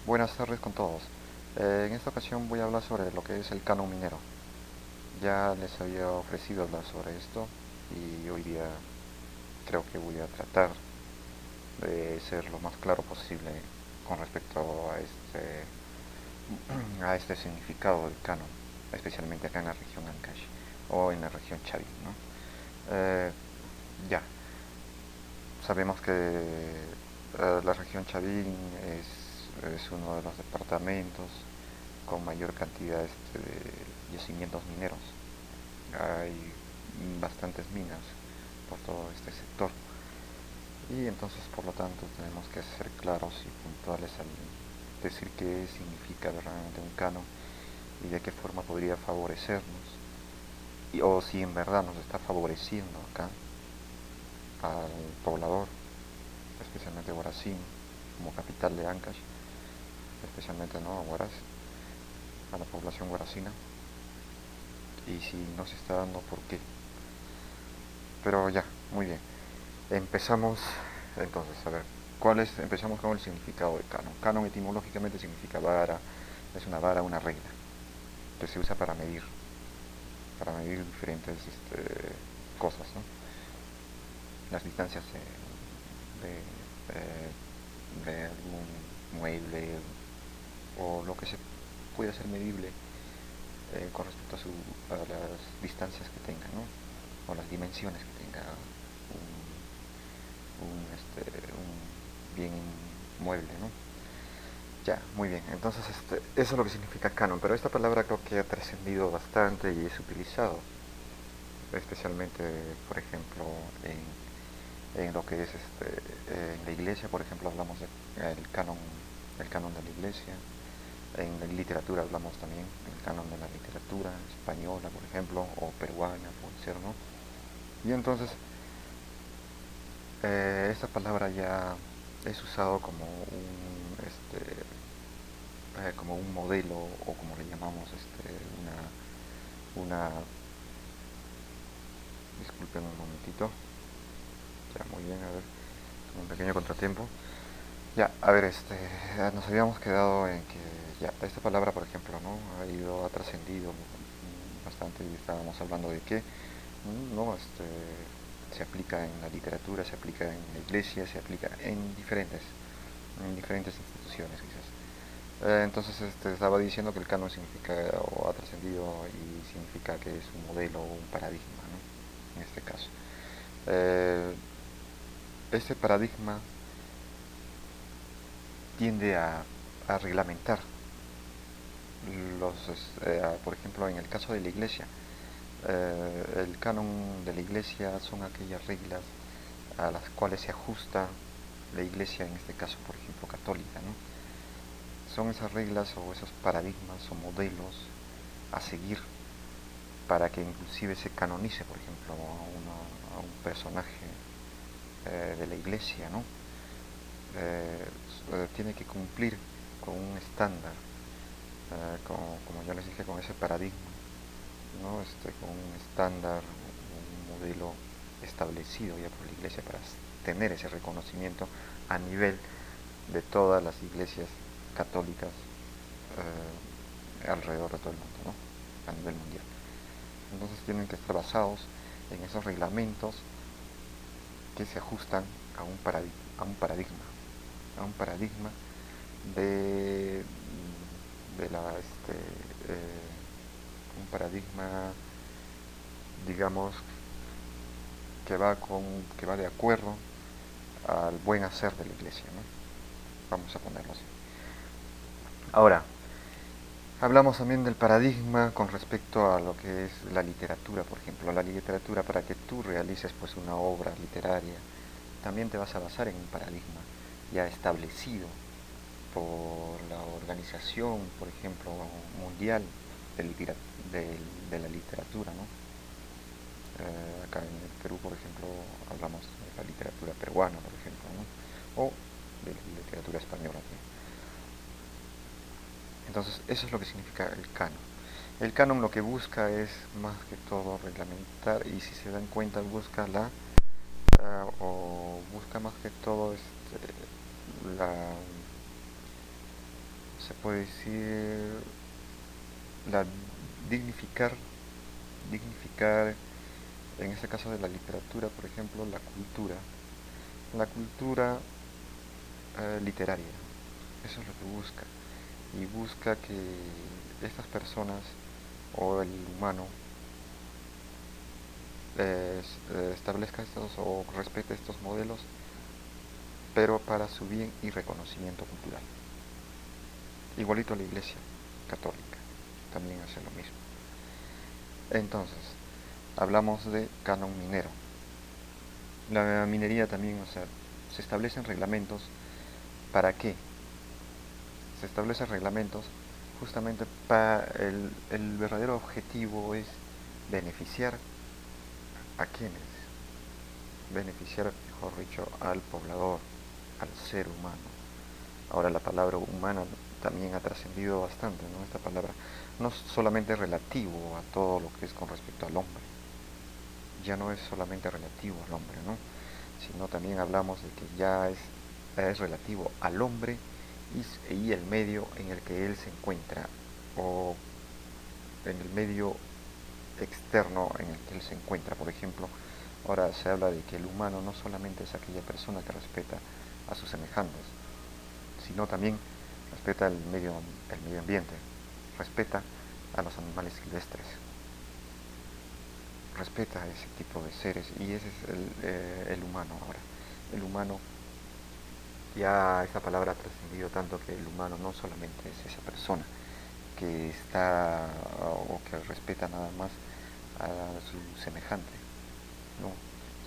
Buenas tardes con todos. En esta ocasión voy a hablar sobre lo que es el canon minero. Ya les había ofrecido hablar sobre esto y hoy día creo que voy a tratar de ser lo más claro posible con respecto a este significado del canon, especialmente acá en la región Ancash o en la región Chavín, ¿no? Ya, sabemos que la región Chavín es uno de los departamentos con mayor cantidad de yacimientos mineros. Hay bastantes minas por todo este sector. Y entonces, por lo tanto, tenemos que ser claros y puntuales al decir qué significa realmente un canon y de qué forma podría favorecernos, o si en verdad nos está favoreciendo acá al poblador, especialmente Huaracín, como capital de Ancash, especialmente, ¿no?, a Huaraz, a la población huaracina, y si no se está dando, por qué. Pero ya, muy bien. Empezamos entonces, a ver, empezamos con el significado de canon. Canon etimológicamente significa vara, es una vara, una regla, que se usa para medir diferentes cosas, ¿no? Las distancias de algún mueble o lo que se puede hacer medible con respecto a las distancias que tenga, ¿no? O las dimensiones que tenga un bien mueble, ¿no? Ya, muy bien. Entonces, eso es lo que significa canon, pero esta palabra creo que ha trascendido bastante y es utilizado, especialmente, por ejemplo, en lo que es en la iglesia, por ejemplo, hablamos el canon de la iglesia. En la literatura hablamos también del canon de la literatura española, por ejemplo, o peruana, puede ser, ¿no? Y entonces, esta palabra ya es usado como un modelo, o como le llamamos, una, disculpen un momentito, ya, muy bien, a ver, un pequeño contratiempo. Ya, a ver, nos habíamos quedado en que ya esta palabra, por ejemplo, ¿no?, ha trascendido bastante, y estábamos hablando de que, ¿no?, se aplica en la literatura, se aplica en la iglesia, se aplica en diferentes instituciones, quizás. Entonces, estaba diciendo que el canon significa, o ha trascendido, y significa que es un modelo o un paradigma, ¿no?, en este caso. Eh, este paradigma tiende a reglamentar por ejemplo, en el caso de la iglesia, el canon de la iglesia son aquellas reglas a las cuales se ajusta la iglesia, en este caso, por ejemplo, católica, ¿no? Son esas reglas o esos paradigmas o modelos a seguir para que inclusive se canonice, por ejemplo, a un personaje de la iglesia, ¿no? Tiene que cumplir con un estándar, como yo les dije, con ese paradigma, ¿no? Con un estándar, un modelo establecido ya por la iglesia para tener ese reconocimiento a nivel de todas las iglesias católicas alrededor de todo el mundo, ¿no?, a nivel mundial. Entonces tienen que estar basados en esos reglamentos que se ajustan a un paradigma, a un paradigma de, de la, un paradigma, digamos, que va de acuerdo al buen hacer de la iglesia, ¿no? Vamos a ponerlo así. Ahora, hablamos también del paradigma con respecto a lo que es la literatura, por ejemplo. La literatura, para que tú realices pues una obra literaria, también te vas a basar en un paradigma ya establecido por la organización, por ejemplo, mundial de, de la literatura, ¿no? Acá en el Perú, por ejemplo, hablamos de la literatura peruana, por ejemplo, ¿no?, o de la literatura española también. Entonces, eso es lo que significa el canon. El canon lo que busca es más que todo reglamentar, y si se dan cuenta, busca más que todo la, se puede decir, la dignificar, dignificar, en este caso de la literatura, por ejemplo, la cultura literaria. Eso es lo que busca. Y busca que estas personas o el humano establezca estos o respete estos modelos, pero para su bien y reconocimiento cultural. Igualito a la Iglesia Católica, también hace lo mismo. Entonces, hablamos de canon minero. La minería también, o sea, se establecen reglamentos. ¿Para qué? Se establecen reglamentos justamente para el verdadero objetivo es beneficiar a quienes, beneficiar, mejor dicho, al poblador, al ser humano. Ahora la palabra humana también ha trascendido bastante, ¿no? Esta palabra no solamente es relativo a todo lo que es con respecto al hombre, ya no es solamente relativo al hombre, ¿no? Sino también hablamos de que ya es relativo al hombre y el medio en el que él se encuentra, o en el medio externo en el que él se encuentra. Por ejemplo, ahora se habla de que el humano no solamente es aquella persona que respeta a sus semejantes, sino también respeta el medio ambiente, respeta a los animales silvestres, respeta a ese tipo de seres, y ese es el humano ahora. El humano, ya esta palabra ha trascendido tanto que el humano no solamente es esa persona que está o que respeta nada más a su semejante, no,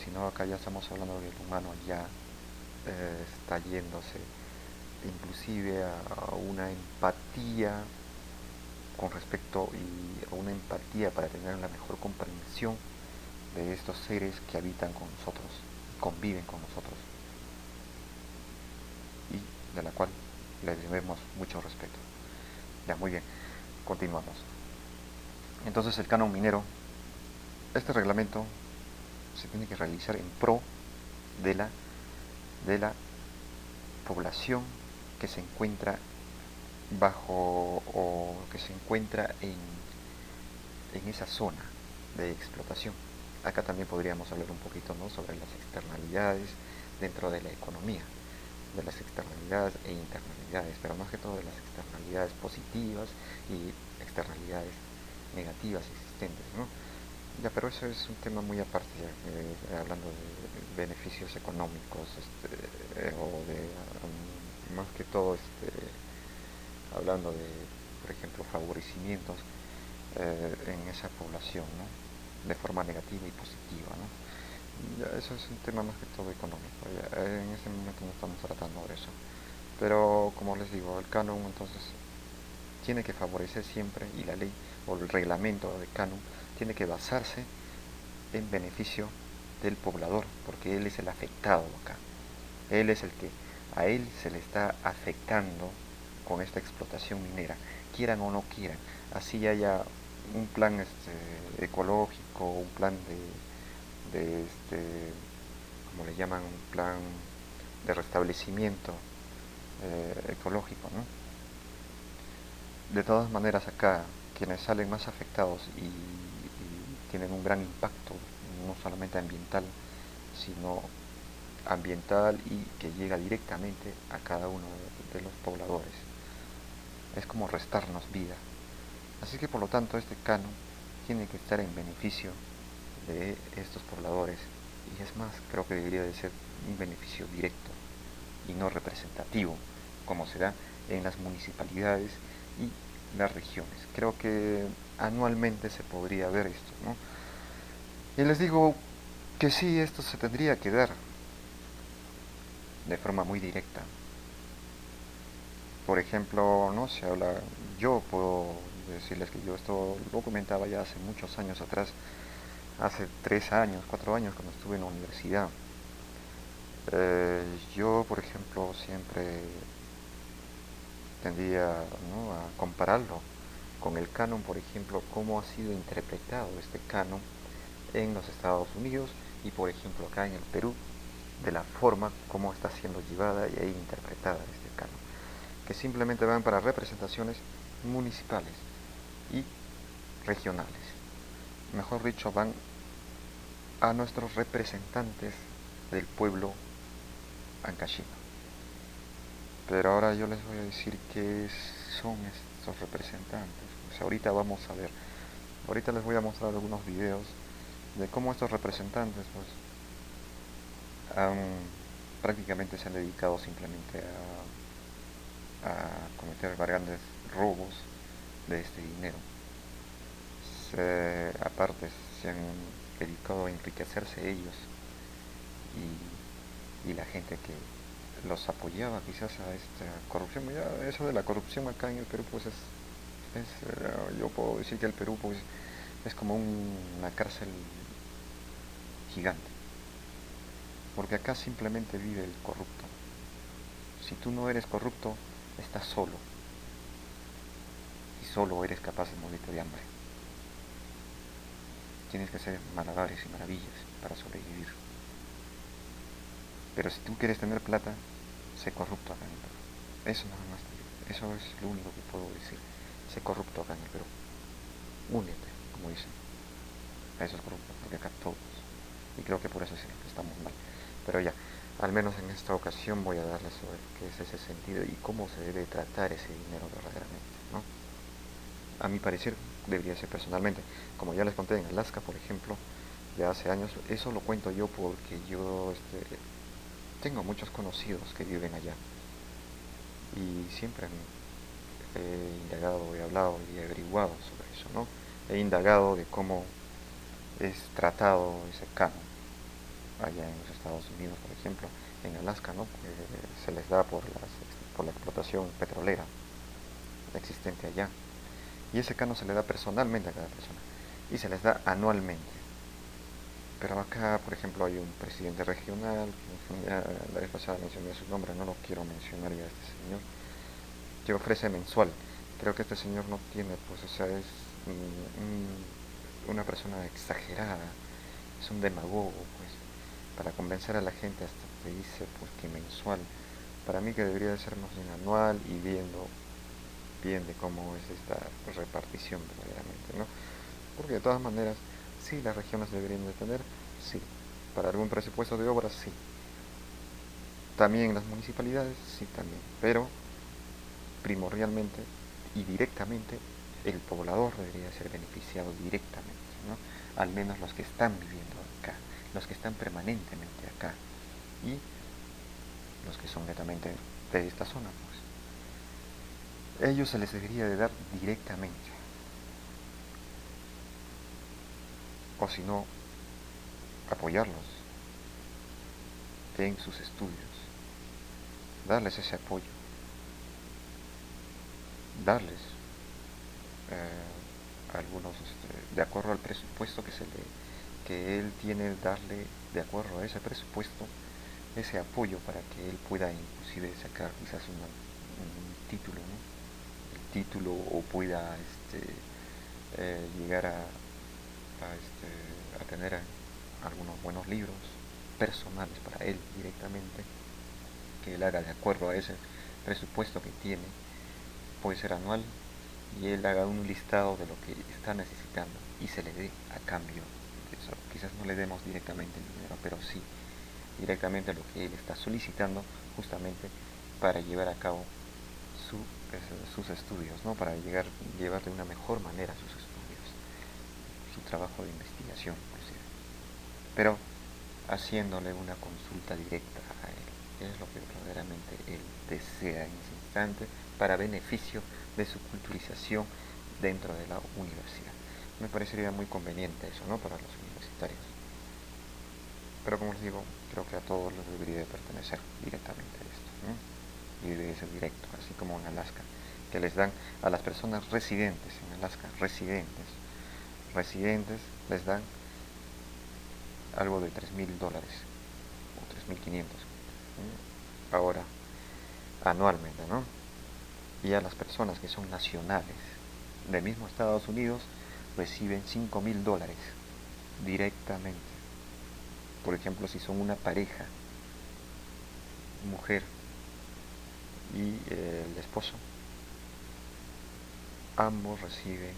sino acá ya estamos hablando de que el humano ya está yéndose inclusive a una empatía con respecto y a una empatía para tener la mejor comprensión de estos seres que habitan con nosotros, conviven con nosotros y de la cual les debemos mucho respeto. Ya, muy bien, continuamos. Entonces el canon minero, este reglamento se tiene que realizar en pro de la población que se encuentra bajo o que se encuentra en esa zona de explotación. Acá también podríamos hablar un poquito, ¿no?, sobre las externalidades dentro de la economía, de las externalidades e internalidades, pero más que todo de las externalidades positivas y externalidades negativas existentes, ¿no? Ya, pero eso es un tema muy aparte, hablando de beneficios económicos, o de, más que todo, hablando de, por ejemplo, favorecimientos en esa población, ¿no?, de forma negativa y positiva, ¿no? Ya, eso es un tema más que todo económico. Ya, en este momento no estamos tratando de eso. Pero, como les digo, el canon entonces tiene que favorecer siempre, y la ley o el reglamento de canon tiene que basarse en beneficio del poblador, porque él es el afectado acá. Él es el que a él se le está afectando con esta explotación minera, quieran o no quieran. Así haya un plan ecológico, un plan como le llaman, un plan de restablecimiento ecológico, ¿no? De todas maneras acá quienes salen más afectados y tienen un gran impacto, no solamente ambiental, sino ambiental y que llega directamente a cada uno de los pobladores. Es como restarnos vida. Así que por lo tanto este canon tiene que estar en beneficio de estos pobladores, y es más, creo que debería de ser un beneficio directo y no representativo, como se da en las municipalidades y las regiones. Creo que anualmente se podría ver esto, ¿no? Y les digo que sí, esto se tendría que dar de forma muy directa. Por ejemplo, no se habla, yo puedo decirles que yo esto lo comentaba ya hace muchos años atrás, hace 3 años, 4 años, cuando estuve en la universidad. Yo, por ejemplo, siempre tendía, ¿no?, a compararlo con el canon, por ejemplo, cómo ha sido interpretado este canon en los Estados Unidos y, por ejemplo, acá en el Perú, de la forma como está siendo llevada y interpretada este canon. que simplemente van para representaciones municipales y regionales. Mejor dicho, van a nuestros representantes del pueblo ancashino. Pero ahora yo les voy a decir qué son estos representantes. Pues ahorita vamos a ver. Ahorita les voy a mostrar algunos videos de cómo estos representantes pues prácticamente se han dedicado simplemente a cometer grandes robos de este dinero. Aparte se han dedicado a enriquecerse ellos y la gente que los apoyaba quizás a esta corrupción. Ya eso de la corrupción acá en el Perú pues yo puedo decir que el Perú pues es como una cárcel gigante, porque acá simplemente vive el corrupto. Si tú no eres corrupto, estás solo, y solo eres capaz de morirte de hambre. Tienes que hacer malabares y maravillas para sobrevivir. Pero si tú quieres tener plata, sé corrupto acá en el Perú. Eso nada más, eso es lo único que puedo decir. Sé corrupto acá en el Perú. Únete, como dicen, a esos corruptos, porque acá todos. Y creo que por eso es que estamos mal. Pero ya, al menos en esta ocasión voy a darles sobre qué es ese sentido y cómo se debe tratar ese dinero verdaderamente, ¿no? A mi parecer debería ser personalmente. Como ya les conté en Alaska, por ejemplo, de hace años, eso lo cuento yo porque yo tengo muchos conocidos que viven allá y siempre he indagado, he hablado y he averiguado sobre eso, ¿no? He indagado de cómo es tratado ese canon allá en los Estados Unidos, por ejemplo, en Alaska, ¿no? Se les da por la explotación petrolera existente allá. Y ese canon se le da personalmente a cada persona y se les da anualmente. Pero acá, por ejemplo, hay un presidente regional, que ya la vez pasada mencioné su nombre, no lo quiero mencionar ya a este señor, que ofrece mensual. Creo que este señor no tiene, pues, o sea, es una persona exagerada, es un demagogo, pues, para convencer a la gente hasta te dice, pues, que mensual. Para mí que debería de ser más bien anual y viendo bien de cómo es esta repartición verdaderamente, ¿no? Porque de todas maneras, sí, las regiones deberían de tener, sí. Para algún presupuesto de obras, sí. También las municipalidades, sí, también. Pero primordialmente y directamente el poblador debería ser beneficiado directamente, ¿no? Al menos los que están viviendo acá, los que están permanentemente acá y los que son netamente de esta zona, pues. Ellos se les debería de dar directamente, o si no, apoyarlos en sus estudios, darles ese apoyo, darles algunos, de acuerdo al presupuesto que él tiene, darle de acuerdo a ese presupuesto ese apoyo para que él pueda inclusive sacar quizás un título, ¿no? El título o pueda llegar a tener algunos buenos libros personales para él directamente, que él haga de acuerdo a ese presupuesto que tiene, puede ser anual, y él haga un listado de lo que está necesitando y se le dé a cambio de eso. Quizás no le demos directamente el dinero, pero sí directamente lo que él está solicitando justamente para llevar a cabo sus estudios, ¿no? Para llevar de una mejor manera sus estudios, su trabajo de investigación, inclusive. Pero haciéndole una consulta directa a él, que es lo que verdaderamente él desea en ese instante para beneficio de su culturización dentro de la universidad. Me parecería muy conveniente eso, ¿no? Para los universitarios. Pero como les digo, creo que a todos les debería de pertenecer directamente esto, ¿no? Y debería ser directo, así como en Alaska, que les dan a las personas residentes en Alaska, residentes les dan algo de $3,000 o 3,500 ahora anualmente, ¿no? Y a las personas que son nacionales del mismo Estados Unidos reciben $5,000 directamente. Por ejemplo, si son una pareja, mujer y el esposo. Ambos reciben,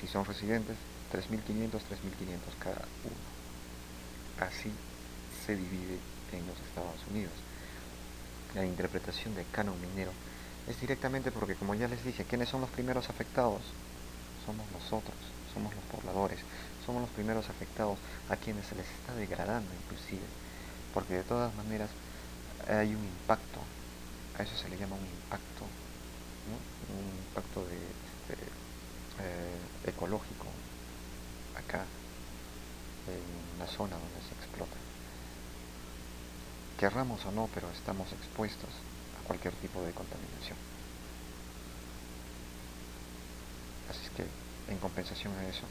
si son residentes, 3.500 cada uno. Así se divide en los Estados Unidos. La interpretación del canon minero es directamente porque, como ya les dije, ¿quiénes son los primeros afectados? Somos nosotros, somos los pobladores, somos los primeros afectados, a quienes se les está degradando inclusive, porque de todas maneras hay un impacto, a eso se le llama un impacto, ¿no? Un impacto ecológico acá en la zona donde se explota. Querramos o no, pero estamos expuestos a cualquier tipo de contaminación. Así es que, en compensación a eso,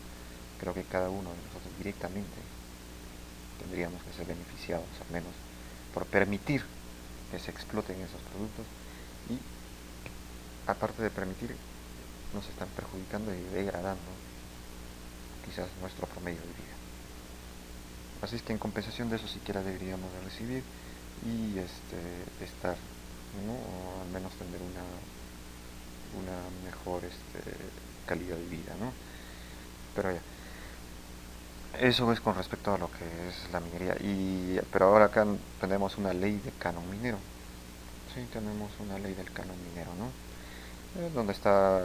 creo que cada uno de nosotros directamente tendríamos que ser beneficiados, al menos, por permitir que se exploten esos productos y, aparte de permitir, nos están perjudicando y degradando quizás nuestro promedio de vida. Así es que en compensación de eso siquiera deberíamos de recibir y estar, ¿no? O al menos tener una mejor calidad de vida, ¿no? Pero ya, eso es con respecto a lo que es la minería. Pero ahora acá tenemos una ley de canon minero. Sí, tenemos una ley del canon minero, ¿no? Donde está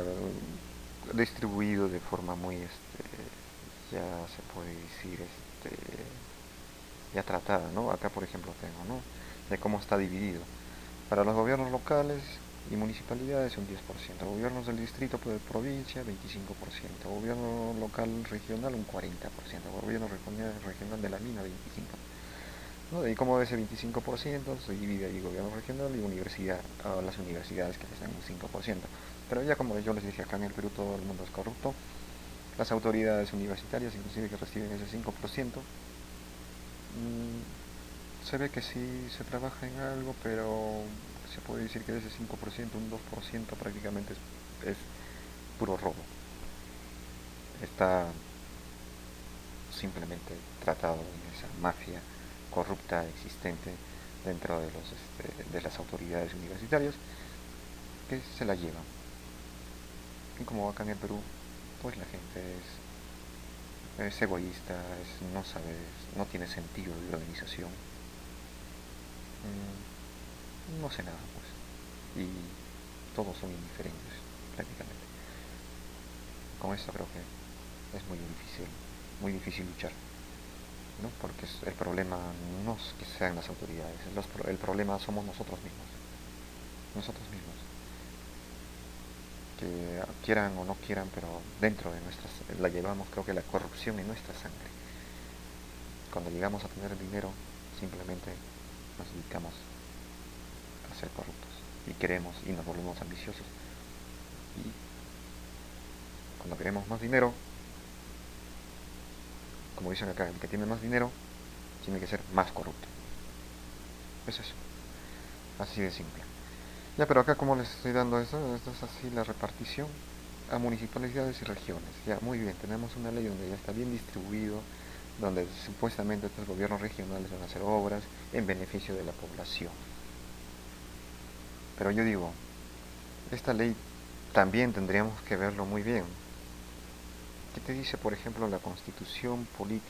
distribuido de forma muy, ya se puede decir, ya tratada, ¿no? Acá, por ejemplo, tengo, ¿no? De cómo está dividido. Para los gobiernos locales y municipalidades un 10%, gobiernos del distrito de provincia 25%, gobierno local regional un 40%, gobierno regional de la mina 25%. ¿No? Y como ese 25% se divide ahí gobierno regional y universidad, a las universidades que les dan un 5%. Pero ya como yo les dije, acá en el Perú todo el mundo es corrupto, las autoridades universitarias inclusive que reciben ese 5%, se ve que sí se trabaja en algo, pero se puede decir que de ese 5%, un 2% prácticamente es puro robo. Está simplemente tratado en esa mafia corrupta existente dentro de las autoridades universitarias que se la llevan. Y como acá en el Perú, pues la gente es egoísta, no sabe, no tiene sentido de organización, no sé nada, pues. Y todos son indiferentes, prácticamente. Con esto creo que es muy difícil luchar, ¿no? Porque el problema no es que sean las autoridades, el problema somos nosotros mismos. Nosotros mismos. Que quieran o no quieran, pero dentro de nuestras, la llevamos, creo que la corrupción en nuestra sangre. Cuando llegamos a tener dinero, simplemente nos dedicamos a ser corruptos y queremos y nos volvemos ambiciosos. Y cuando queremos más dinero, como dicen acá, el que tiene más dinero tiene que ser más corrupto. Es eso, así de simple. Ya, pero acá como les estoy dando esto es así la repartición a municipalidades y regiones. Ya, muy bien, tenemos una ley donde ya está bien distribuido, donde supuestamente estos gobiernos regionales van a hacer obras en beneficio de la población. Pero yo digo, esta ley también tendríamos que verlo muy bien. ¿Qué te dice, por ejemplo, la Constitución política?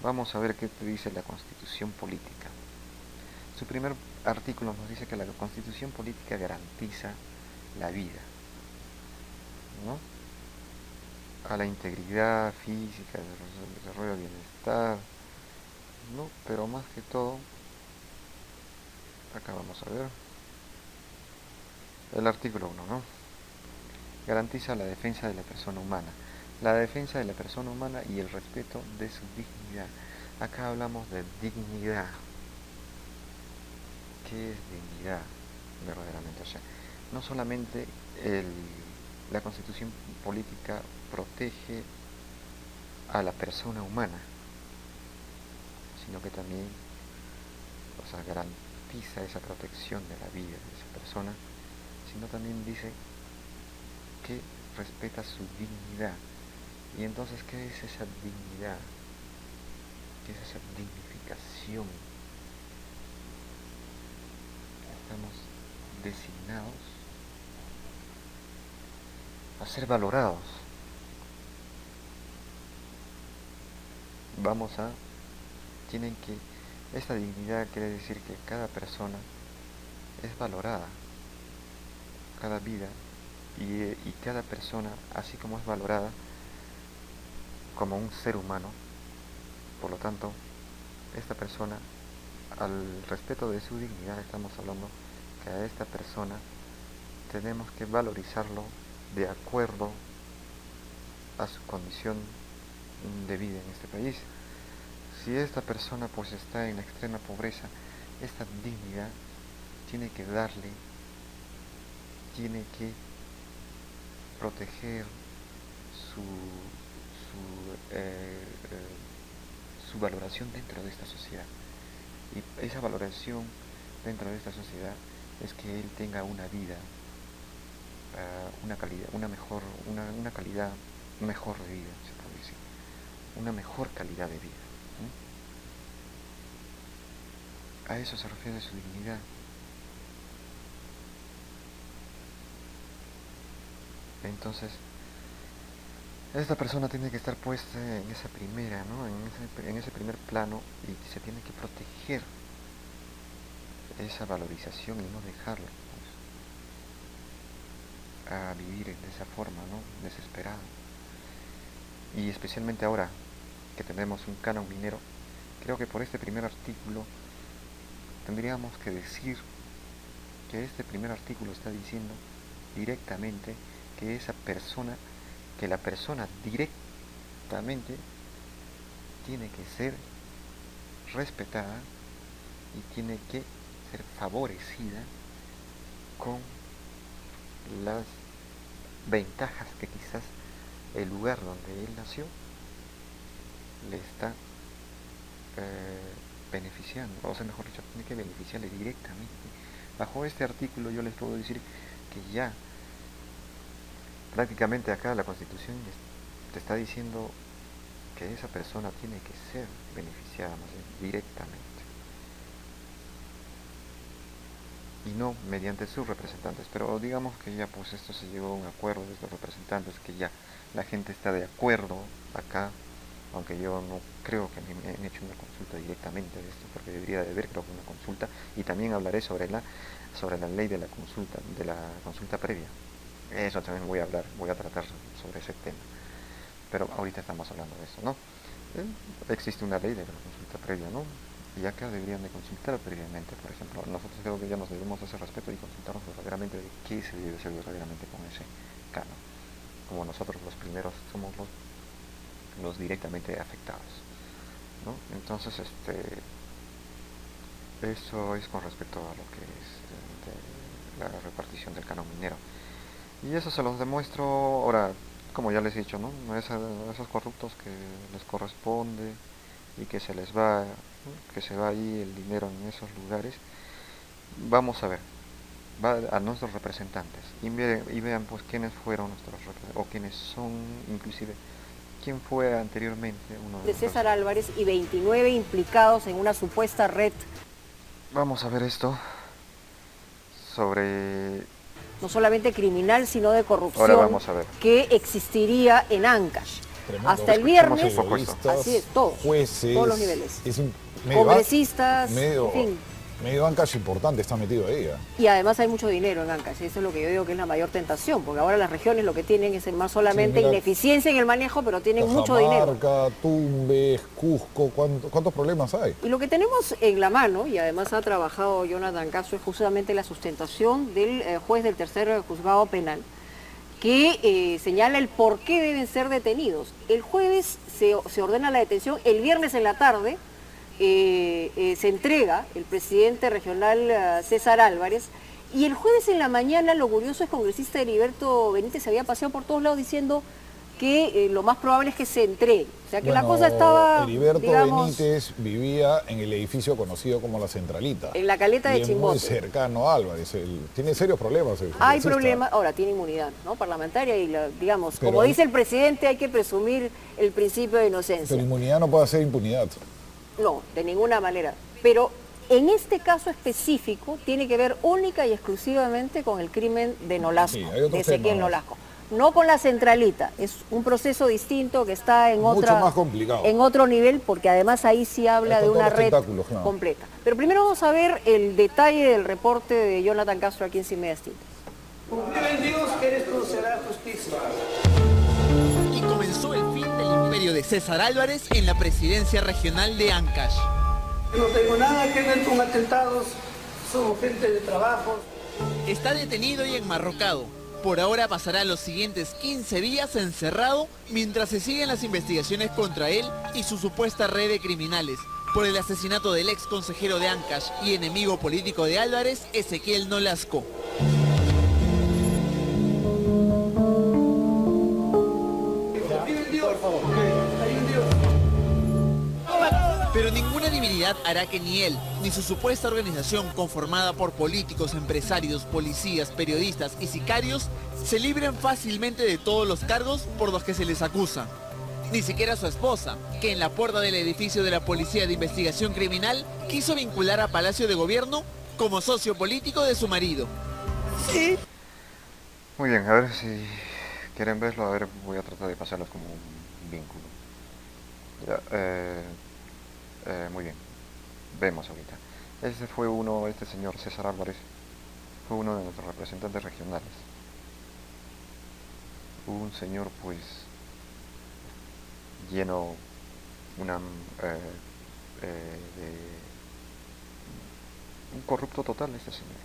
Vamos a ver qué te dice la Constitución política. Su primer artículo nos dice que la Constitución política garantiza la vida, ¿no? A la integridad física, el desarrollo del bienestar, ¿no? Pero más que todo, acá vamos a ver, el artículo 1, ¿no? Garantiza la defensa de la persona humana, la defensa de la persona humana y el respeto de su dignidad. Acá hablamos de dignidad. ¿Qué es dignidad verdaderamente? O sea, no solamente la constitución política protege a la persona humana, sino que también, o sea, garantiza esa protección de la vida de esa persona, sino también dice que respeta su dignidad. Y entonces, ¿qué es esa dignidad? ¿Qué es esa dignificación? designados a ser valorados. Tienen que, esta dignidad quiere decir que cada persona es valorada, cada vida, y cada persona, así como es valorada como un ser humano, por lo tanto, esta persona, al respeto de su dignidad, estamos hablando que a esta persona tenemos que valorizarlo de acuerdo a su condición de vida en este país. Si esta persona pues está en la extrema pobreza, esta dignidad tiene que proteger su, su valoración dentro de esta sociedad. Y esa valoración dentro de esta sociedad es que él tenga una vida, una calidad, una calidad mejor de vida, se puede decir, una mejor calidad de vida. A eso se refiere su dignidad. Entonces, esta persona tiene que estar puesta en esa primera, ¿no? en ese primer plano, y se tiene que proteger esa valorización y no dejarlo pues, a vivir de esa forma, ¿no? Desesperado. Y especialmente ahora que tenemos un canon minero, creo que por este primer artículo tendríamos que decir que este primer artículo está diciendo directamente que la persona directamente tiene que ser respetada y tiene que ser favorecida con las ventajas que quizás el lugar donde él nació le está beneficiando, o sea, mejor dicho, tiene que beneficiarle directamente. Bajo este artículo yo les puedo decir que ya prácticamente acá la Constitución te está diciendo que esa persona tiene que ser beneficiada más bien, directamente, y no mediante sus representantes. Pero digamos que ya pues esto se llegó a un acuerdo de estos representantes, que ya la gente está de acuerdo acá, aunque yo no creo que me han hecho una consulta directamente de esto, porque debería de haber, creo que una consulta, y también hablaré sobre la ley de la consulta previa. Eso también voy a tratar sobre ese tema, pero ahorita estamos hablando de eso, ¿no? Existe una ley de la consulta previa, ¿no? Y acá deberían de consultar previamente, por ejemplo. Nosotros creo que ya nos debemos hacer respeto y consultarnos verdaderamente de qué se debe hacer verdaderamente con ese canon, como nosotros los primeros somos los directamente afectados, ¿no? Entonces, eso es con respecto a lo que es la repartición del canon minero. Y eso se los demuestro ahora, como ya les he dicho, ¿no? A esos corruptos que les corresponde y que se les va, ¿no? Que se va ahí el dinero en esos lugares. Vamos a ver, va a nuestros representantes y vean pues quiénes fueron nuestros representantes, o quiénes son, inclusive quién fue anteriormente uno de César Álvarez y 29 implicados en una supuesta red. Vamos a ver esto sobre no solamente criminal, sino de corrupción. Ahora vamos a ver. Que existiría en Ancash. Tremendo. Hasta el viernes, así es, todos, jueces, todos los niveles. Medio congresistas, en fin. Medio Ancash importante está metido ahí. Y además hay mucho dinero en Ancash, eso es lo que yo digo que es la mayor tentación, porque ahora las regiones lo que tienen es más solamente ineficiencia en el manejo, pero tienen mucho dinero. Cajamarca, Tumbes, Cusco, ¿cuántos problemas hay? Y lo que tenemos en la mano, y además ha trabajado Jonathan Caso, es justamente la sustentación del juez del tercer juzgado penal, que señala el por qué deben ser detenidos. El jueves se ordena la detención, el viernes en la tarde se entrega el presidente regional César Álvarez, y el jueves en la mañana, lo curioso es que el congresista Heriberto Benítez se había paseado por todos lados diciendo que lo más probable es que se entregue. O sea que la cosa estaba, Heriberto Benítez vivía en el edificio conocido como La Centralita. En la caleta de Chimbote. Muy cercano a Álvarez. Tiene serios problemas. Hay problemas, ahora tiene inmunidad, ¿no? Parlamentaria y, digamos, pero, como dice el presidente, hay que presumir el principio de inocencia. Pero inmunidad no puede ser impunidad. No, de ninguna manera. Pero En este caso específico tiene que ver única y exclusivamente con el crimen de Nolasco, Sí, hay otros de Ezequiel temas. Nolasco. No con la centralita, es un proceso distinto que está en, Mucho más complicado. en otro nivel, porque además ahí sí habla Con de todos una los red tentáculos, claro. completa. Pero primero vamos a ver el detalle del reporte de Jonathan Castro aquí en Sin Medias Tintas. Confío en Dios que eres procederá justicia. Y comenzó el fin del imperio de César Álvarez en la presidencia regional de Ancash. No tengo nada que ver con atentados, somos gente de trabajo. Está detenido y enmarrocado. Por ahora pasará los siguientes 15 días encerrado mientras se siguen las investigaciones contra él y su supuesta red de criminales por el asesinato del ex consejero de Ancash y enemigo político de Álvarez, Ezequiel Nolasco. Confío en Dios, hay un Dios. Pero ninguna divinidad hará que ni él, ni su supuesta organización conformada por políticos, empresarios, policías, periodistas y sicarios se libren fácilmente de todos los cargos por los que se les acusa. Ni siquiera su esposa, que en la puerta del edificio de la Policía de Investigación Criminal quiso vincular a Palacio de Gobierno como socio político de su marido. Muy bien, a ver si quieren verlo, a ver, voy a tratar de pasarlos como un vínculo. Ya, muy bien, vemos ahorita. Este señor César Álvarez, fue uno de nuestros representantes regionales. Un señor pues lleno una de un corrupto total este señor.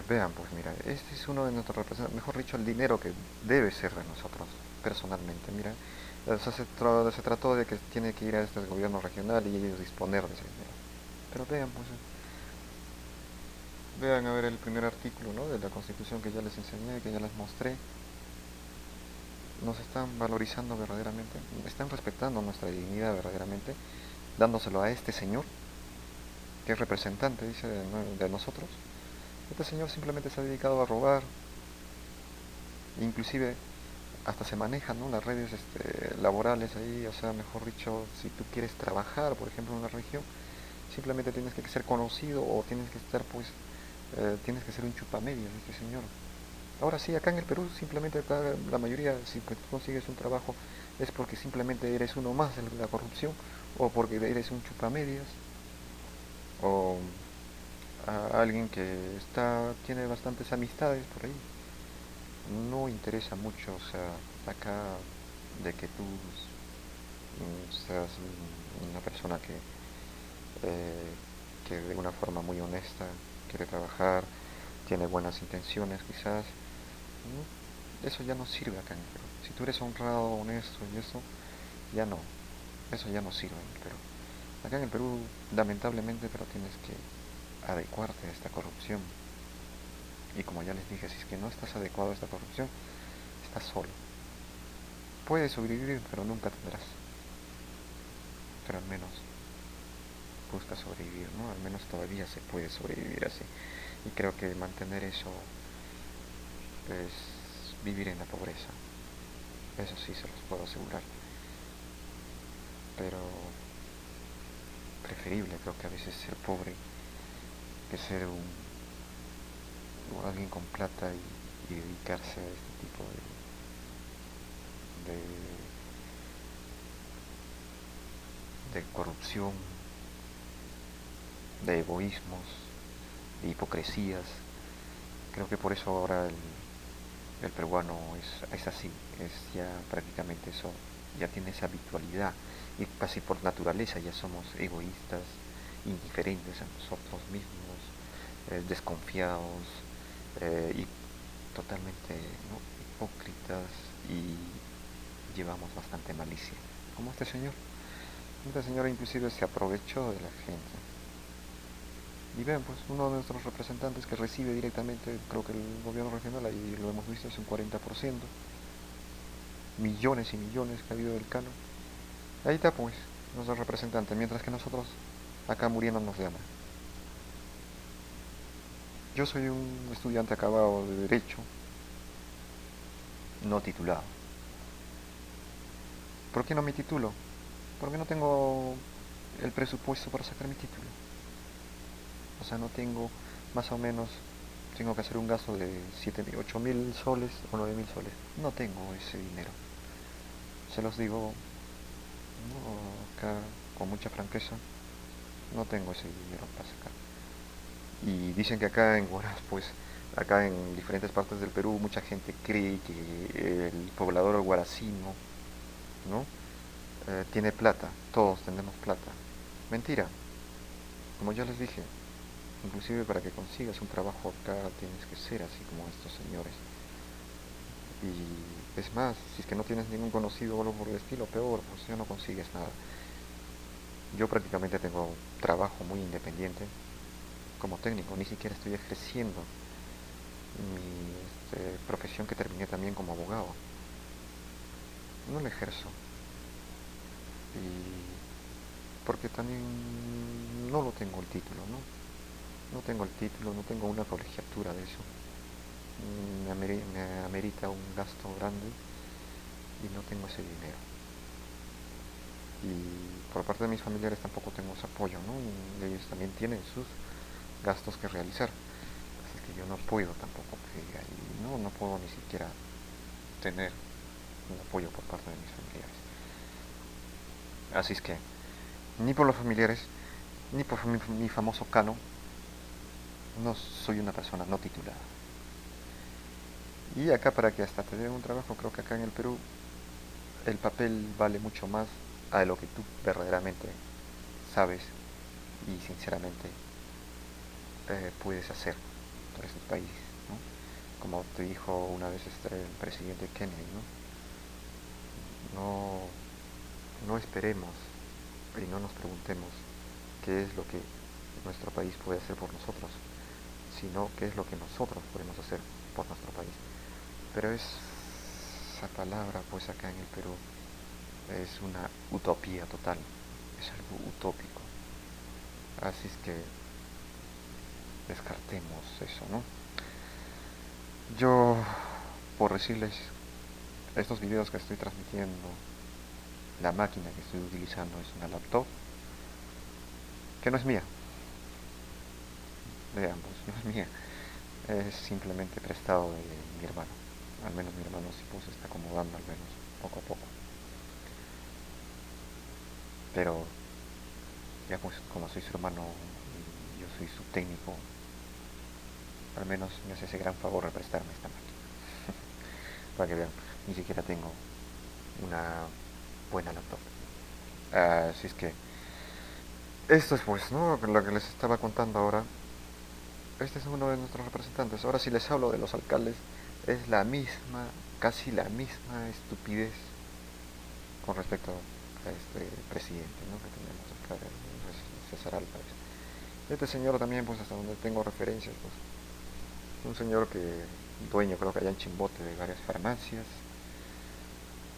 Vean, pues mira, este es uno de nuestros representantes, mejor dicho, el dinero que debe ser de nosotros, personalmente, mira. O sea, se trató de que tiene que ir a este gobierno regional y ellos disponer de ese dinero. Pero vean, pues, vean a ver el primer artículo, ¿no?, de la Constitución que ya les enseñé, que ya les mostré. Nos están valorizando verdaderamente, están respetando nuestra dignidad verdaderamente, dándoselo a este señor, que es representante, dice, de nosotros. Este señor simplemente se ha dedicado a robar, inclusive hasta se manejan, ¿no?, las redes laborales ahí. O sea, mejor dicho, si tú quieres trabajar, por ejemplo, en una región, simplemente tienes que ser conocido o tienes que estar, pues, tienes que ser un chupamedias de este señor. Ahora sí, acá en el Perú, simplemente acá la mayoría, si pues, tú consigues un trabajo, es porque simplemente eres uno más de la corrupción, o porque eres un chupamedias, o a alguien que tiene bastantes amistades por ahí. No interesa mucho, o sea, acá, de que tú seas una persona que de una forma muy honesta quiere trabajar, tiene buenas intenciones quizás, ¿no? Eso ya no sirve acá en el Perú. Si tú eres honrado, honesto y eso ya no sirve en el Perú. Acá en el Perú, lamentablemente, pero tienes que adecuarte a esta corrupción. Y como ya les dije, si es que no estás adecuado a esta corrupción, estás solo. Puedes sobrevivir, pero nunca tendrás. Pero al menos busca sobrevivir, ¿no? Al menos todavía se puede sobrevivir así. Y creo que mantener eso es vivir en la pobreza. Eso sí se los puedo asegurar. Pero preferible creo que a veces ser pobre que ser alguien con plata y dedicarse a este tipo de corrupción, de egoísmos, de hipocresías. Creo que por eso ahora el peruano es así, es ya prácticamente eso, ya tiene esa habitualidad, y casi por naturaleza ya somos egoístas, indiferentes a nosotros mismos, desconfiados, y totalmente, ¿no?, hipócritas, y llevamos bastante malicia, como este señor. Este señor inclusive se aprovechó de la gente. Y vean, pues uno de nuestros representantes que recibe directamente, creo que el gobierno regional, ahí lo hemos visto, es un 40%, millones y millones que ha habido del Cano. Ahí está pues nuestro representante, mientras que nosotros acá muriéndonos de hambre. Yo soy un estudiante acabado de Derecho, no titulado. ¿Por qué no me titulo? Porque no tengo el presupuesto para sacar mi título. O sea, no tengo, más o menos, tengo que hacer un gasto de 8.000 soles o 9.000 soles. No tengo ese dinero. Se los digo, no, acá con mucha franqueza, no tengo ese dinero para sacar. Y dicen que acá en Huaraz, pues, acá en diferentes partes del Perú, mucha gente cree que el poblador huaracino, ¿no? Tiene plata, todos tenemos plata. Mentira, como ya les dije, inclusive para que consigas un trabajo acá tienes que ser así como estos señores. Y es más, si es que no tienes ningún conocido o algo por el estilo, peor, pues ya no consigues nada. Yo prácticamente tengo trabajo muy independiente como técnico, ni siquiera estoy ejerciendo mi profesión que terminé también como abogado. No la ejerzo. Y porque también no lo tengo el título, ¿no? No tengo el título, no tengo una colegiatura de eso. Me amerita un gasto grande y no tengo ese dinero. Y por parte de mis familiares tampoco tengo ese apoyo, ¿no? Y ellos también tienen sus gastos que realizar. Así que yo no puedo tampoco que diga, y no puedo ni siquiera tener un apoyo por parte de mis familiares. Así es que, ni por los familiares, ni por mi famoso cano, no soy una persona no titulada. Y acá para que hasta te den un trabajo, creo que acá en el Perú el papel vale mucho más a lo que tú verdaderamente sabes y sinceramente puedes hacer por este país, ¿no? Como te dijo una vez el presidente Kennedy, ¿no? No esperemos y no nos preguntemos qué es lo que nuestro país puede hacer por nosotros, sino qué es lo que nosotros podemos hacer por nuestro país. Pero esa palabra, pues acá en el Perú, es una utopía total, es algo utópico. Así es que descartemos eso, ¿no? Yo, por decirles, estos videos que estoy transmitiendo, la máquina que estoy utilizando es una laptop, que no es mía, de ambos, no es mía, es simplemente prestado de mi hermano. Al menos mi hermano sí pues está acomodando, al menos, poco a poco. Pero, ya pues, como soy su hermano y yo soy su técnico, al menos me hace ese gran favor de prestarme esta máquina. Para que vean, ni siquiera tengo una buena laptop. Así es que, esto es pues, ¿no? Lo que les estaba contando ahora. Este es uno de nuestros representantes. Ahora si les hablo de los alcaldes, es la misma, casi la misma estupidez con respecto a este presidente, ¿no? Que tenemos acá, César Álvarez. Este señor también, pues hasta donde tengo referencias, pues, un señor que dueño creo que allá en Chimbote de varias farmacias,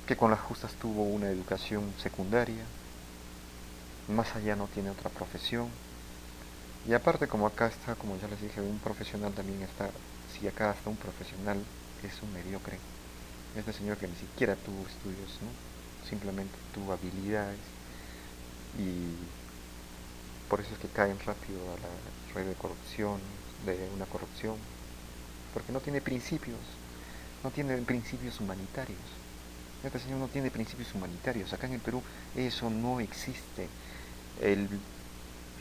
que con las justas tuvo una educación secundaria, más allá no tiene otra profesión. Y aparte, como acá está, como ya les dije, un profesional también está, si acá hasta un profesional es un mediocre. Este señor que ni siquiera tuvo estudios, ¿no? Simplemente tuvo habilidades y por eso es que caen rápido a la red de corrupción, de una corrupción, porque no tiene principios, no tiene principios humanitarios. Este señor no tiene principios humanitarios. Acá en el Perú eso no existe. El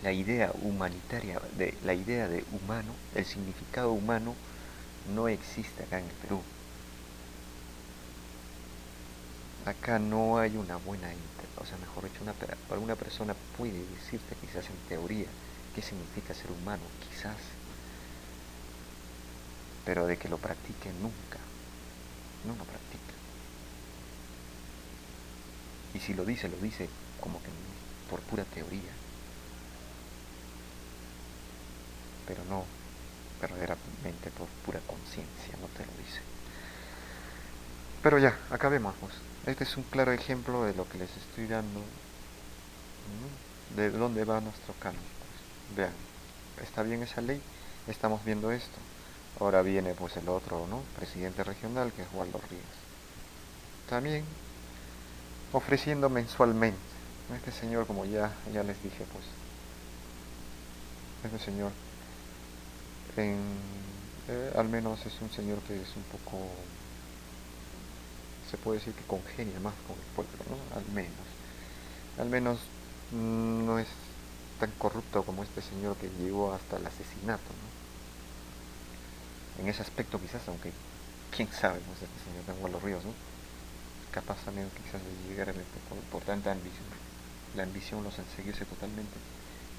la idea humanitaria, la idea de humano, el significado humano, no existe acá en el Perú. Acá no hay una buena, o sea, mejor dicho, una persona puede decirte quizás en teoría qué significa ser humano, quizás, pero de que lo practique nunca, no lo practica. Y si lo dice como que por pura teoría. Pero no verdaderamente por pura conciencia, no te lo dice. Pero ya, acabemos. Este es un claro ejemplo de lo que les estoy dando, ¿no? De dónde va nuestro canon. Pues. Vean, está bien esa ley, estamos viendo esto. Ahora viene pues el otro, ¿no? Presidente regional, que es Waldo Ríos. También ofreciendo mensualmente Este señor, como ya les dije, pues, este señor, en, al menos es un señor que es un poco, se puede decir que congenia más con el pueblo, ¿no? Al menos no es tan corrupto como este señor que llegó hasta el asesinato, ¿no? En ese aspecto quizás, aunque quién sabe, no sé, este señor de los Ríos, ¿no? Capaz también quizás de llegar por tanta ambición. La ambición los enseguirse totalmente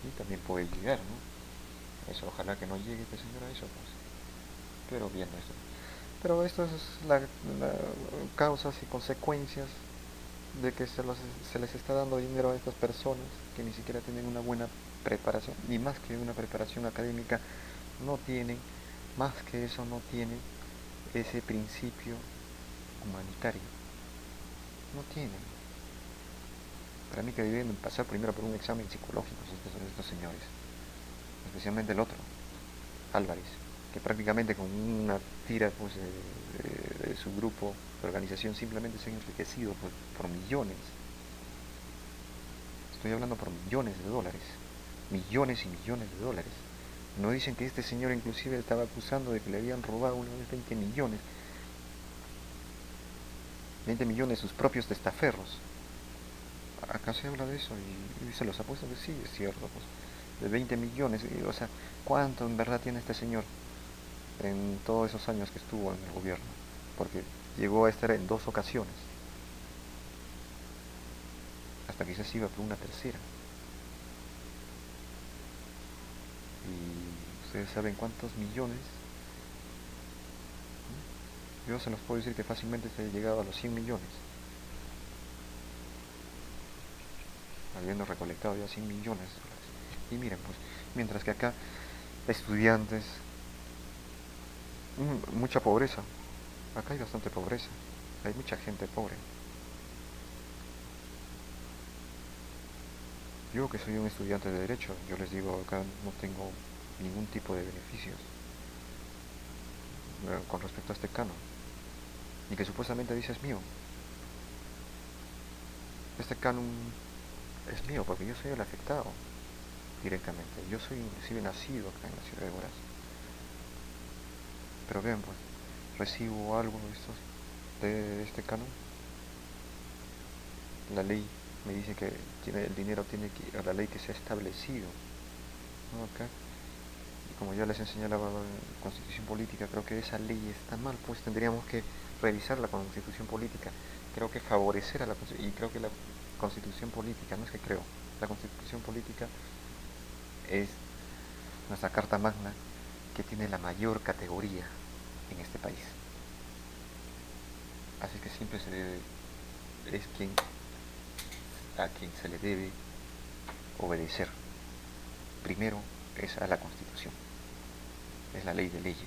y también puede llegar, ¿no? Eso, ojalá que no llegue este señor a eso, pues. Pero viendo esto. Pero esto es la causas y consecuencias de que se les está dando dinero a estas personas que ni siquiera tienen una buena preparación, ni más que una preparación académica, no tienen, más que eso no tienen ese principio humanitario, no tienen. Para mí que deben pasar primero por un examen psicológico estos señores, especialmente el otro, Álvarez, que prácticamente con una tira pues, de su grupo de organización simplemente se han enriquecido por millones. Estoy hablando por millones de dólares, millones y millones de dólares. No dicen que este señor inclusive estaba acusando de que le habían robado una vez 20 millones. 20 millones de sus propios testaferros. Acá se habla de eso y se los apuesto que sí, es cierto, pues, de 20 millones, o sea, ¿cuánto en verdad tiene este señor en todos esos años que estuvo en el gobierno? Porque llegó a estar en 2 ocasiones, hasta quizás iba por una tercera. Y ustedes saben cuántos millones, ¿no? Yo se los puedo decir que fácilmente se ha llegado a los 100 millones. Habiendo recolectado ya 100 millones de dólares. Y miren, pues, mientras que acá, estudiantes, mucha pobreza. Acá hay bastante pobreza. Hay mucha gente pobre. Yo que soy un estudiante de Derecho, yo les digo, acá no tengo ningún tipo de beneficios con respecto a este canon. Y que supuestamente dice es mío. Este canon es mío porque yo soy el afectado directamente. Yo soy inclusive nacido acá en la ciudad de Huaraz. Pero vean, pues, recibo algo de este canon. La ley me dice que el dinero tiene que ir a la ley que se ha establecido, ¿no? Acá. Y como ya les enseñé la constitución política, creo que esa ley está mal, pues tendríamos que revisar la constitución política. Creo que favorecer a la constitución, y creo que la constitución política, no es que creo, la constitución política es nuestra carta magna que tiene la mayor categoría en este país. Así que siempre se debe, es a quien se le debe obedecer. Primero es a la Constitución, es la ley de leyes.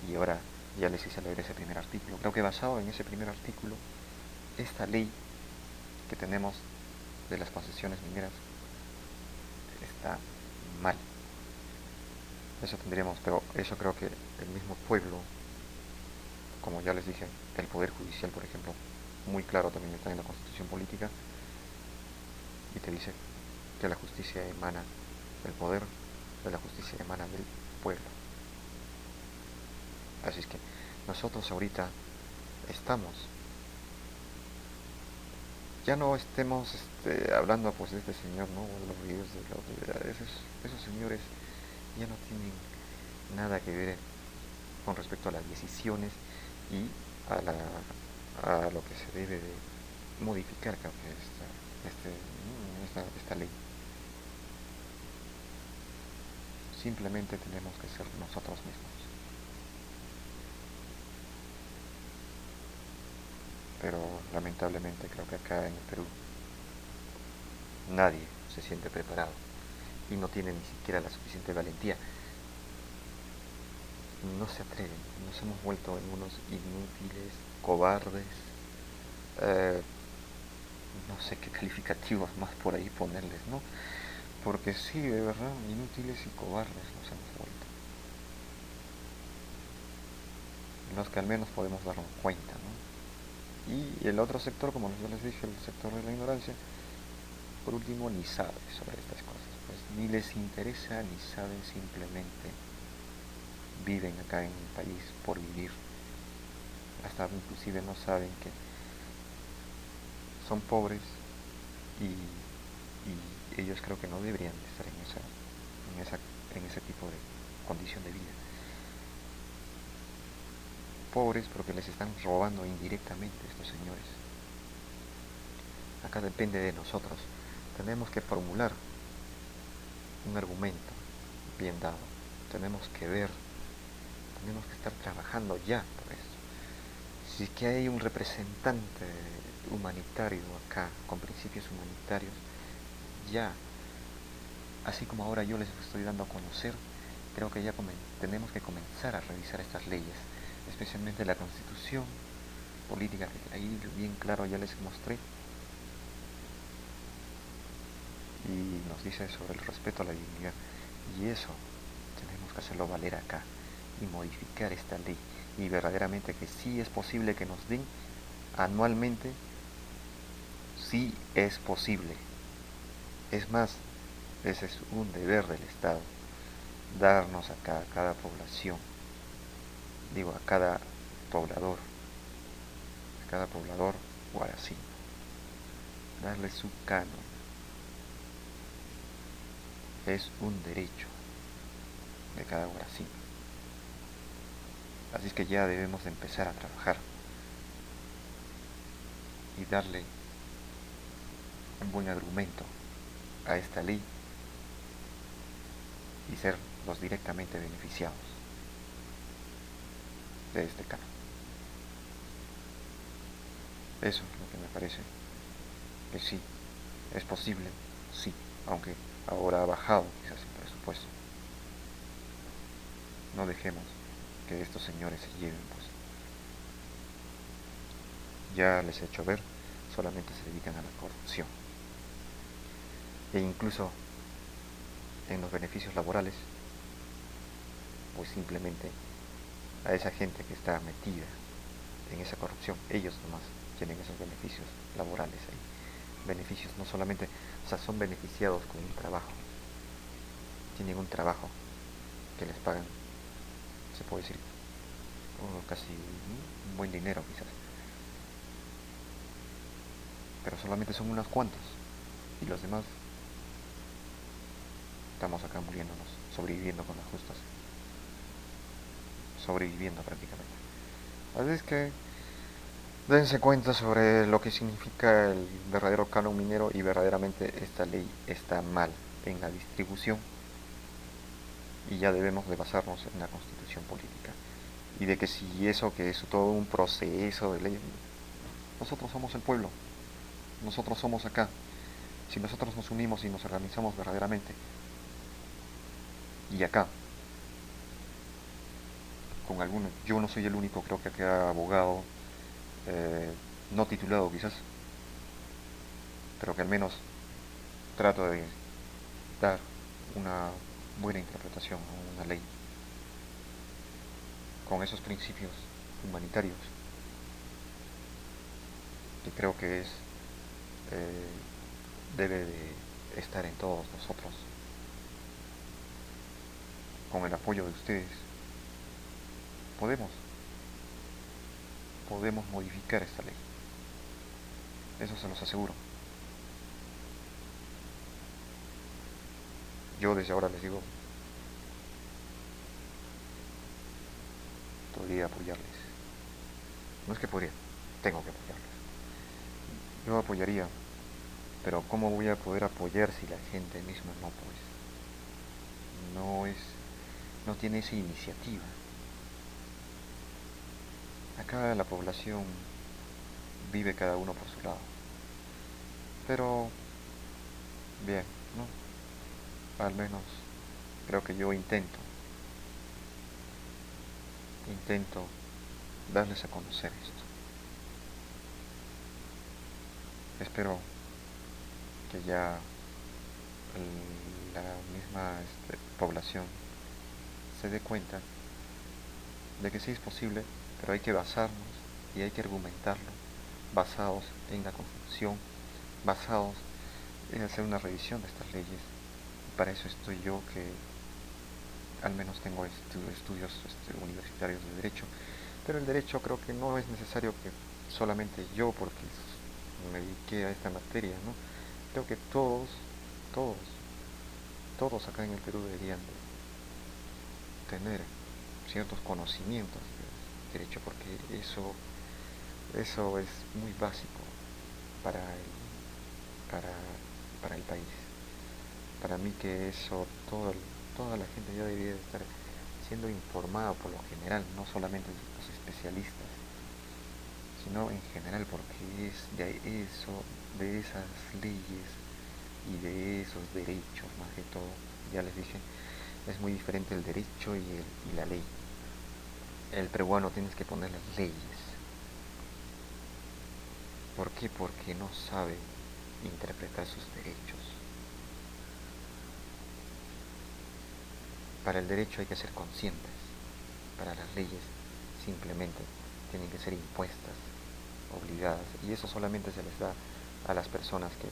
Y ahora ya les hice leer ese primer artículo. Creo que basado en ese primer artículo, esta ley que tenemos de las concesiones mineras está mal. Eso tendríamos, pero eso creo que el mismo pueblo, como ya les dije, el Poder Judicial, por ejemplo, muy claro también está en la Constitución Política, y te dice que la justicia emana del poder, de la justicia emana del pueblo. Así es que nosotros ahorita estamos, ya no estemos hablando pues de este señor, ¿no? De los videos de la autoridad, esos señores ya no tienen nada que ver con respecto a las decisiones y a lo que se debe de modificar, creo que esta ley. Simplemente tenemos que ser nosotros mismos. Pero lamentablemente creo que acá en el Perú nadie se siente preparado y no tiene ni siquiera la suficiente valentía. No se atreven, nos hemos vuelto en unos inútiles, cobardes, no sé qué calificativos más por ahí ponerles, ¿no? Porque sí, de verdad, inútiles y cobardes nos hemos vuelto. Los que al menos podemos darnos cuenta, ¿no? Y el otro sector, como yo les dije, el sector de la ignorancia, por último, ni saben sobre estas cosas, pues ni les interesa ni saben, simplemente viven acá en el país por vivir. Hasta inclusive no saben que son pobres y ellos creo que no deberían de estar en ese tipo de condición de vida. Pobres porque les están robando indirectamente estos señores. Acá depende de nosotros. Tenemos que formular un argumento bien dado. Tenemos que ver, tenemos que estar trabajando ya por esto. Si es que hay un representante humanitario acá, con principios humanitarios, ya, así como ahora yo les estoy dando a conocer, creo que ya tenemos que comenzar a revisar estas leyes, especialmente la Constitución política, que ahí bien claro ya les mostré, y nos dice sobre el respeto a la dignidad, y eso tenemos que hacerlo valer acá y modificar esta ley, y verdaderamente que sí es posible que nos den anualmente, sí es posible. Es más, ese es un deber del Estado, darnos acá a cada población, digo a cada poblador guaracino, darle su canon. Es un derecho de cada guaracino. Así es que ya debemos de empezar a trabajar y darle un buen argumento a esta ley y ser los directamente beneficiados de este canon. Eso es lo que me parece que sí, es posible, sí, aunque ahora ha bajado quizás el presupuesto. No dejemos que estos señores se lleven, pues. Ya les he hecho ver, solamente se dedican a la corrupción. E incluso en los beneficios laborales, pues simplemente a esa gente que está metida en esa corrupción, ellos nomás tienen esos beneficios laborales ahí. Beneficios no solamente, o sea, son beneficiados con un trabajo. Tienen un trabajo que les pagan, se puede decir, casi un buen dinero quizás. Pero solamente son unos cuantos. Y los demás estamos acá muriéndonos, sobreviviendo con las justas. Sobreviviendo prácticamente. Así es que dense cuenta sobre lo que significa el verdadero canon minero, y verdaderamente esta ley está mal en la distribución, y ya debemos de basarnos en la Constitución política, y de que si eso, que es todo un proceso de ley, nosotros somos el pueblo, nosotros somos acá. Si nosotros nos unimos y nos organizamos verdaderamente, y acá con algunos, yo no soy el único, creo que acá abogado, no titulado quizás, pero que al menos trato de dar una buena interpretación a una ley con esos principios humanitarios, que creo que debe de estar en todos nosotros, con el apoyo de ustedes. Podemos modificar esta ley, eso se los aseguro. Yo desde ahora les digo, podría apoyarles. No es que podría, tengo que apoyarles. Yo apoyaría, pero ¿cómo voy a poder apoyar si la gente misma no, pues? No tiene esa iniciativa. Acá la población vive cada uno por su lado. Pero, bien, ¿no? Al menos creo que yo intento darles a conocer esto. Espero que ya la misma población se dé cuenta de que sí es posible, pero hay que basarnos y hay que argumentarlo basados en la Constitución, basados es hacer una revisión de estas leyes. Para eso estoy yo, que al menos tengo estudios universitarios de derecho, pero el derecho creo que no es necesario que solamente yo, porque me dediqué a esta materia, ¿no? Creo que todos, todos acá en el Perú deberían de tener ciertos conocimientos de derecho, porque eso es muy básico para para, para el país. Para mí que eso, toda la gente ya debería de estar siendo informada por lo general, no solamente los especialistas, sino en general, porque es de eso, de esas leyes y de esos derechos, más que todo. Ya les dije, es muy diferente el derecho y la ley. El peruano tienes que poner las leyes. ¿Por qué? Porque no sabe interpretar sus derechos. Para el derecho hay que ser conscientes. Para las leyes simplemente tienen que ser impuestas, obligadas. Y eso solamente se les da a las personas que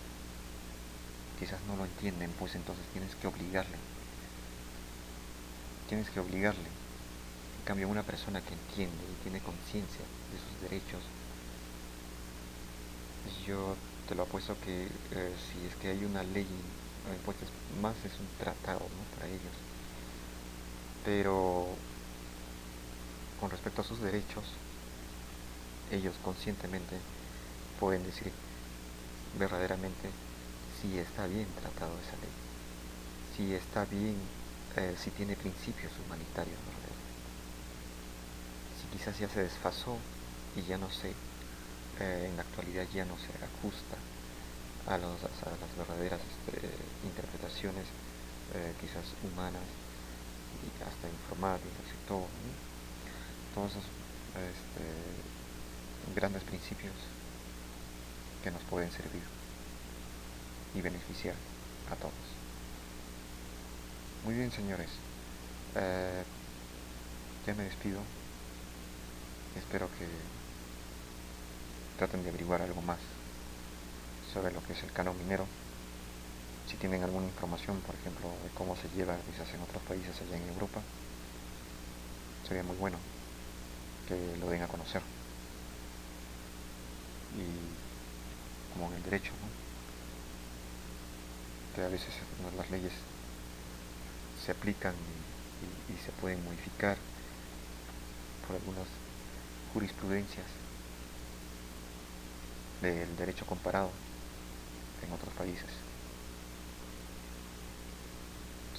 quizás no lo entienden, pues entonces tienes que obligarle. Tienes que obligarle. En cambio, una persona que entiende y tiene conciencia de sus derechos, yo te lo apuesto que si es que hay una ley impuesta, más es un tratado, ¿no?, para ellos. Pero con respecto a sus derechos, ellos conscientemente pueden decir verdaderamente si está bien tratado esa ley, si está bien, si tiene principios humanitarios, ¿verdad? Si quizás ya se desfasó y ya no se, en la actualidad ya no se ajusta a las verdaderas interpretaciones, quizás humanas y hasta informáticas y todo, ¿no? Todos esos grandes principios que nos pueden servir y beneficiar a todos. Muy bien, señores, ya me despido. Espero que traten de averiguar algo más sobre lo que es el canon minero. Si tienen alguna información, por ejemplo, de cómo se lleva quizás en otros países allá en Europa, sería muy bueno que lo den a conocer. Y como en el derecho, ¿no?, que a veces las leyes se aplican y se pueden modificar por algunas jurisprudencias del derecho comparado en otros países.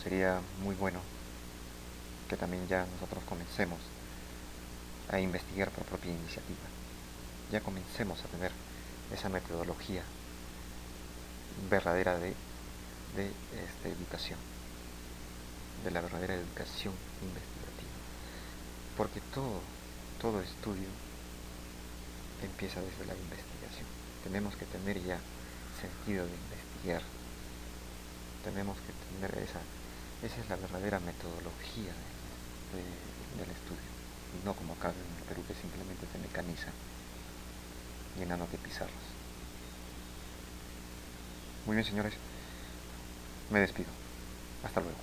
Sería muy bueno que también ya nosotros comencemos a investigar por propia iniciativa. Ya comencemos a tener esa metodología verdadera de educación, de la verdadera educación investigativa. Porque todo estudio empieza desde la investigación. Tenemos que tener ya sentido de investigar. Tenemos que tener esa es la verdadera metodología del estudio. Y no como acá en el Perú, que simplemente te mecaniza llenándote pizarras. Muy bien, señores, me despido. Hasta luego.